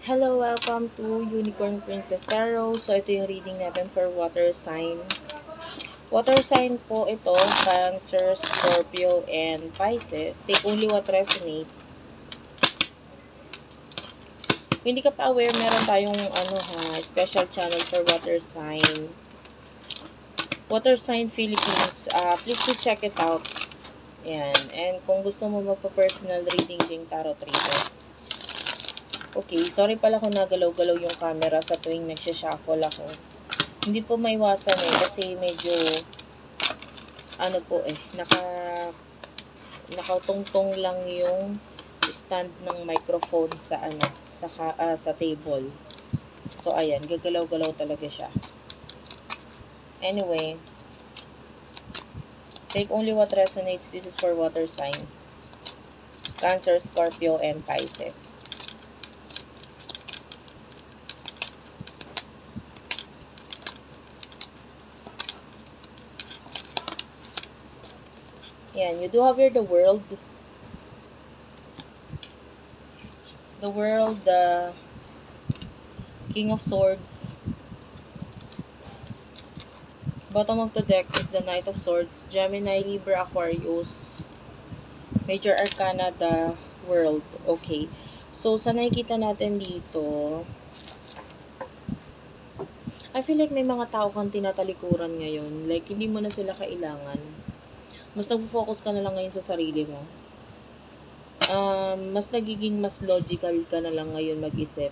Hello, welcome to Unicorn Princess Tarot. So, ito yung reading natin for water sign. Water sign po ito, Cancer, Scorpio, and Pisces. Take only what resonates. Kung hindi ka pa aware, meron tayong special channel for water sign. Water sign Philippines. Please do check it out. Yan. And kung gusto mo magpa-personal reading ding tarot reader. Okay, sorry pala kung nagalaw-galaw yung camera sa tuwing nagsha-shuffle ako. Hindi po maiwasan kasi medyo nakatungtong lang yung stand ng microphone sa table. So ayan, gagalaw-galaw talaga siya. Anyway, take only what resonates. This is for water sign. Cancer, Scorpio, and Pisces. Yan, you do have here the world. The King of Swords. Bottom of the deck is the Knight of Swords, Gemini, Libra, Aquarius. Major Arcana, the World. Okay. So, sa nakikita natin dito, I feel like may mga tao kang tinatalikuran ngayon. Like, hindi mo na sila kailangan. Mas nag-focus ka na lang ngayon sa sarili mo. Mas nagiging mas logical ka na lang ngayon mag-isip.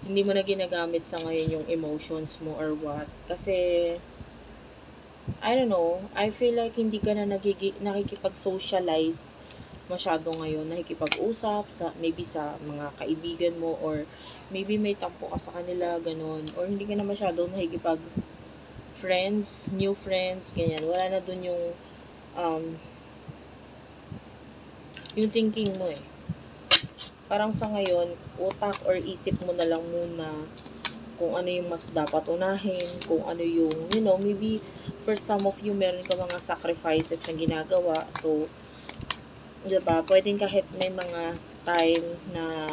Hindi mo na ginagamit sa ngayon yung emotions mo or what. Kasi, I don't know, I feel like hindi ka na nakikipag-socialize masyado ngayon. Nakikipag-usap, maybe sa mga kaibigan mo or maybe may tampo ka sa kanila, ganun. Or hindi ka na masyado nakikipag-friends, new friends, ganyan. Wala na dun yung thinking mo Parang sa ngayon, utak or isip mo na lang muna kung ano yung mas dapat unahin, kung ano yung, maybe for some of you, meron ka mga sacrifices na ginagawa. So, diba, pwedeng kahit may mga time na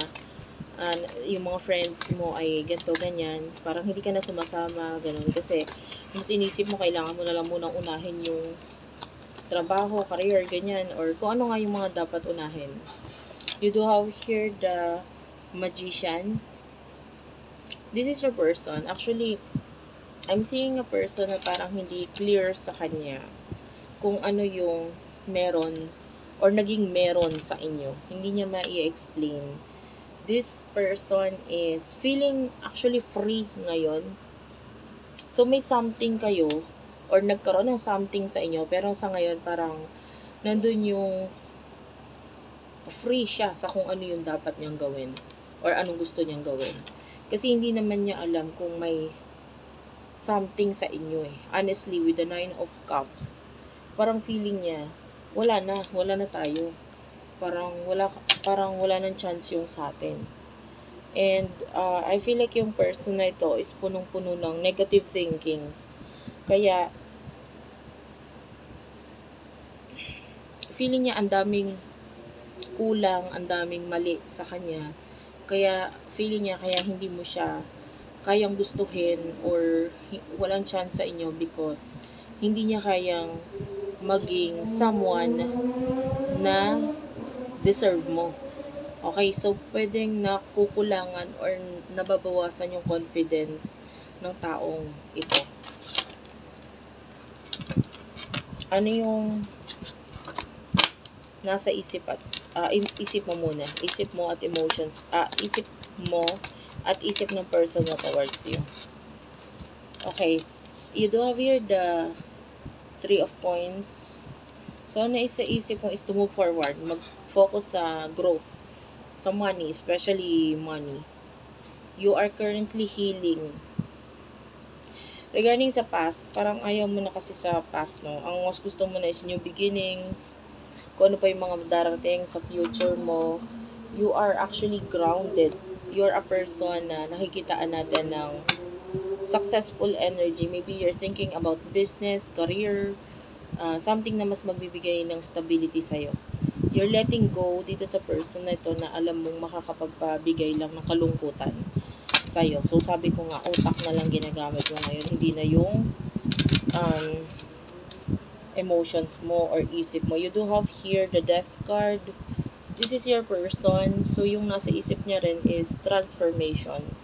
yung mga friends mo ay ganito, ganyan, parang hindi ka na sumasama, ganun. Kasi, mas inisip mo, kailangan mo na lang munang unahin yung trabaho, career, ganyan, or kung ano nga yung mga dapat unahin. You do have here the Magician. This is your person. Actually, I'm seeing a person na parang hindi clear sa kanya kung ano yung meron or naging meron sa inyo. Hindi niya ma-i-explain. This person is feeling actually free ngayon. So, may something kayo or nagkaroon ng something sa inyo, pero sa ngayon parang nandun yung free siya sa kung ano yung dapat niyang gawin or anong gusto niyang gawin. Kasi hindi naman niya alam kung may something sa inyo Honestly, with the 9 of Cups, parang feeling niya, wala na tayo. Parang wala nang chance yung sa atin. And I feel like yung person na ito is punong-puno ng negative thinking. Kaya, feeling niya ang daming kulang, ang daming mali sa kanya. Kaya, feeling niya, kaya hindi mo siya kayang gustuhin or walang chance sa inyo because hindi niya kayang maging someone na deserve mo. Okay, so pwedeng nakukulangan or nababawasan yung confidence ng taong ito. Ano yung nasa isip at isip mo muna. Isip mo at emotions. Isip mo at isip ng person na towards you. Okay. You do have here the 3 of Coins. So, ano sa isip mo is to move forward. Mag-focus sa growth. Sa money, especially money. You are currently healing. Regarding sa past, parang ayaw mo na kasi sa past, no? Ang mas gusto mo na is new beginnings. Kung ano pa yung mga darating sa future mo. You are actually grounded. You're a person na nakikitaan natin ng successful energy. Maybe you're thinking about business, career, something na mas magbibigay ng stability sa'yo. You're letting go dito sa person na ito na alam mong makakapagpabigay lang ng kalungkutan sa'yo. So, sabi ko nga, utak na lang ginagamit mo ngayon, hindi na yung um, emotions mo or isip mo. You do have here the death card. This is your person. So, yung nasa isip niya rin is transformation.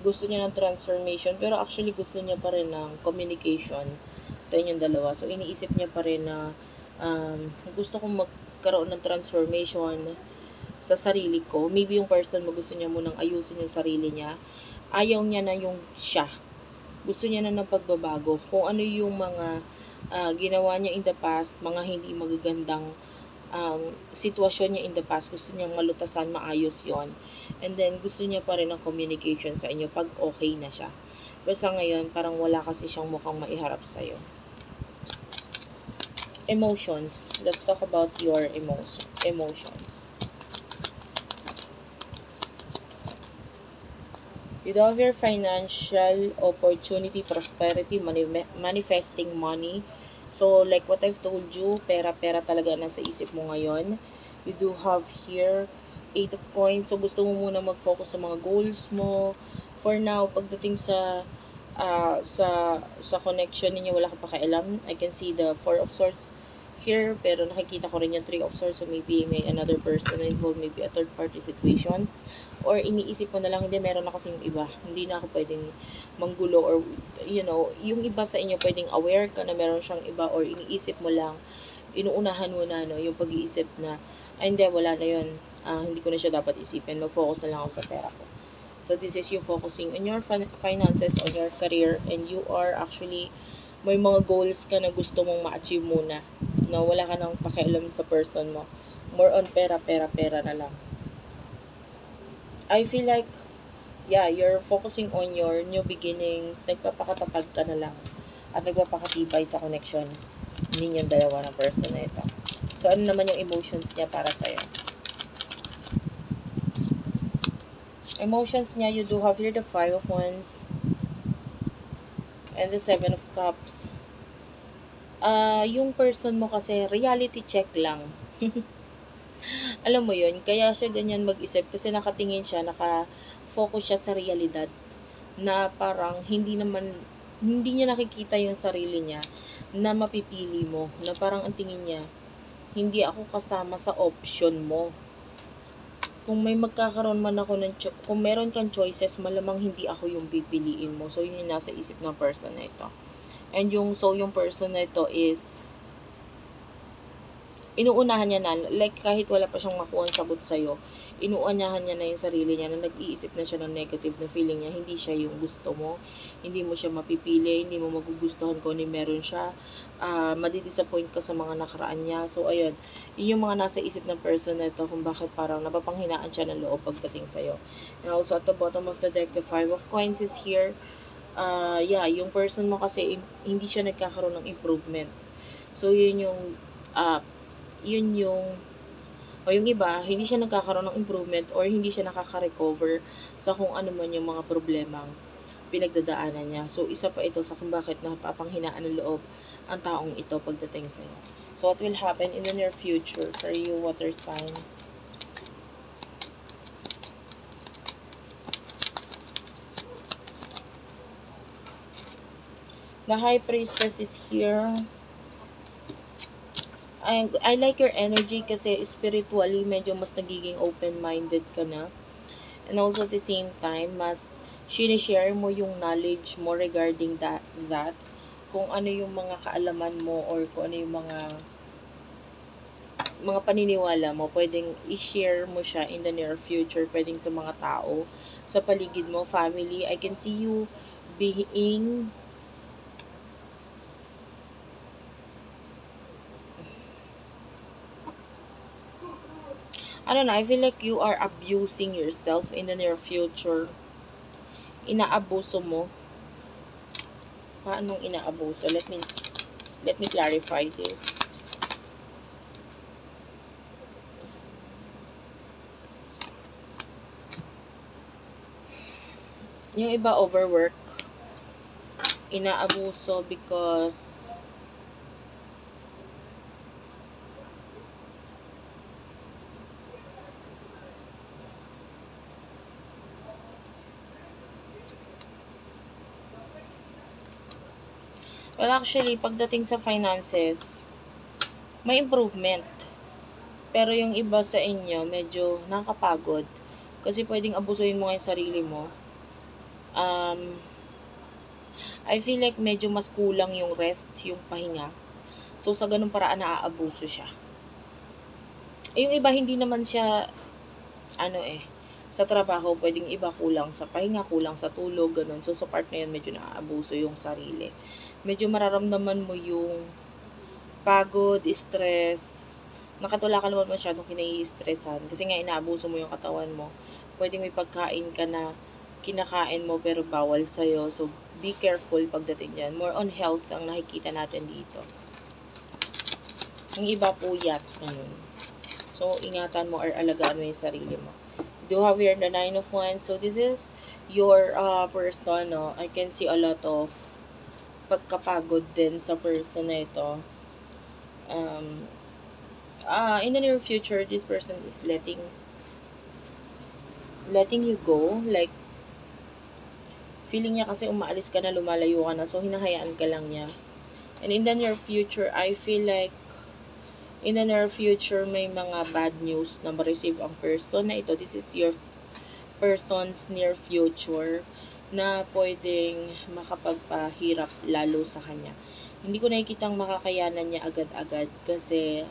Gusto niya ng transformation, pero actually gusto niya pa rin ng communication sa inyong dalawa. So, iniisip niya pa rin na gusto kong magkaroon ng transformation sa sarili ko. Maybe yung person mo gusto niya munang ayusin yung sarili niya. Ayaw niya na yung siya. Gusto niya na ng pagbabago. Kung ano yung mga ginawa niya in the past, mga hindi magagandang sitwasyon niya in the past, gusto niyang malutasan, maayos yon. And then, gusto niya pa rin ng communication sa inyo pag okay na siya. Pero sa ngayon, parang wala kasi siyang mukhang maiharap sa'yo. Emotions. Let's talk about your emotions. You have your financial opportunity, prosperity, manifesting money. So, like what I've told you, pera-pera talaga nasa isip mo ngayon. You do have here 8 of coins. So, gusto mo muna mag-focus sa mga goals mo. For now, pagdating sa connection ninyo, wala ka pa kailam. I can see the 4 of swords here, pero nakikita ko rin yung 3 of swords. So, maybe may another person involved, maybe a third party situation. Or iniisip mo na lang, hindi, meron na kasing iba. Hindi na ako pwedeng manggulo or, yung iba sa inyo pwedeng aware ka na meron siyang iba or iniisip mo lang, inuunahan mo na, yung pag-iisip na, ay hindi, wala na yun. Hindi ko na siya dapat isipin. Mag-focus na lang ako sa pera ko. So, this is you focusing on your finances, on your career, and you are actually, may mga goals ka na gusto mong ma-achieve muna. No, wala ka nang pakialam sa person mo. More on pera na lang. I feel like, you're focusing on your new beginnings, nagpapakatatag ka na lang, at nagpapakatibay sa connection ninyong dalawa ng person na ito. So, ano naman yung emotions niya para sa'yo? Emotions niya, you do have here the 5 of Wands, and the 7 of Cups. Yung person mo kasi, reality check lang. Alam mo yun, kaya siya ganyan mag-isip kasi nakatingin siya, naka-focus siya sa realidad na parang hindi niya nakikita yung sarili niya na mapipili mo, na parang ang tingin niya, hindi ako kasama sa option mo. Kung may magkakaroon man ako kung meron kang choices, malamang hindi ako yung pipiliin mo. So, yun yung nasa isip ng person na ito. And yung person na ito is inuunahan niya na, like kahit wala pa siyang makuha ang sagot sa'yo, inuunahan niya na yung sarili niya na nag-iisip na siya ng negative na feeling niya, hindi siya yung gusto mo, hindi mo siya mapipili, hindi mo magugustuhan kung ano meron siya, madidisappoint ka sa mga nakaraan niya. So, ayun, yun yung mga nasa isip ng person na ito kung bakit parang napapanghinaan siya ng loob pagdating sa'yo. And also, at the bottom of the deck, the 5 of coins is here. Yung person mo kasi, hindi siya nagkakaroon ng improvement. So, yun yung yung iba, hindi siya nagkakaroon ng improvement or hindi siya nakaka-recover sa kung ano man yung mga problemang pinagdadaanan niya. So, isa pa ito sa kung bakit napapanghinaan ng loob ang taong ito pagdating sa'yo. So, what will happen in the near future for you, water sign? The High Priestess is here. I like your energy kasi spiritually medyo mas nagiging open-minded ka na. And also at the same time, mas sinishare mo yung knowledge mo regarding that. Kung ano yung mga kaalaman mo or kung ano yung mga paniniwala mo, pwedeng i-share mo siya in the near future, pwedeng sa mga tao, sa paligid mo, family. I can see you being I don't know, I feel like you are abusing yourself in the near future. Inaabuso mo. Paanong inaabuso? Let me clarify this. Yung iba overwork. Inaabuso because Well, actually, pagdating sa finances, may improvement. Pero yung iba sa inyo, medyo nakakapagod. Kasi pwedeng abusuin mo nga yung sarili mo. I feel like medyo mas kulang yung rest, yung pahinga. So, sa ganung paraan, naaabuso siya. Yung iba, hindi naman siya, sa trabaho, pwedeng iba kulang sa pahinga, kulang sa tulog, ganun. So, sa part na yun, medyo naaabuso yung sarili. Medyo mararamdaman mo yung pagod, stress, nakatula ka naman masyadong kinai-stressan kasi nga inaabuso mo yung katawan mo. Pwedeng may pagkain ka na kinakain mo pero bawal sa'yo. So, be careful pagdating dyan. More on health ang nakikita natin dito. Yung iba puyat, ganun. So, ingatan mo or alagaan mo yung sarili mo. Do have here the 9 of Wands. So, this is your person, no? I can see a lot of pagkapagod din sa person na ito. In the near future, this person is letting you go. Like, feeling niya kasi umaalis ka na, lumalayo ka na. So, hinahayaan ka lang niya. And in the near future, I feel like in the near future, may mga bad news na ma-receive ang person na ito. This is your person's near future na pwedeng makapagpahirap lalo sa kanya. Hindi ko nakikitang makakayanan niya agad-agad kasi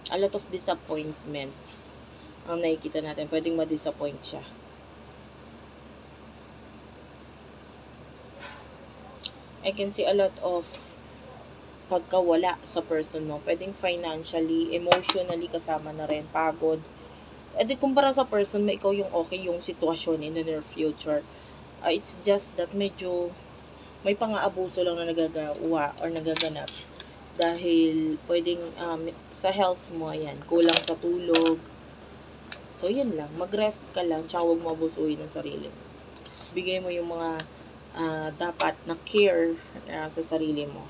a lot of disappointments ang nakikita natin. Pwedeng ma-disappoint siya. I can see a lot of pagkawala sa person mo. Pwedeng financially, emotionally kasama na rin, pagod. E di kumpara sa person mo, ikaw yung okay yung sitwasyon in the near future. It's just that medyo may pang-aabuso lang na nagagawa or nagaganap. Dahil pwedeng sa health mo, ayan, kulang sa tulog. So, yun lang. Mag-rest ka lang, tsaka huwag mabusuin ang sarili mo. Bigay mo yung mga dapat na care sa sarili mo.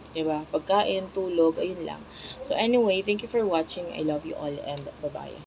Diba? Pagkain, tulog, ayun lang. So, anyway, thank you for watching. I love you all and bye-bye.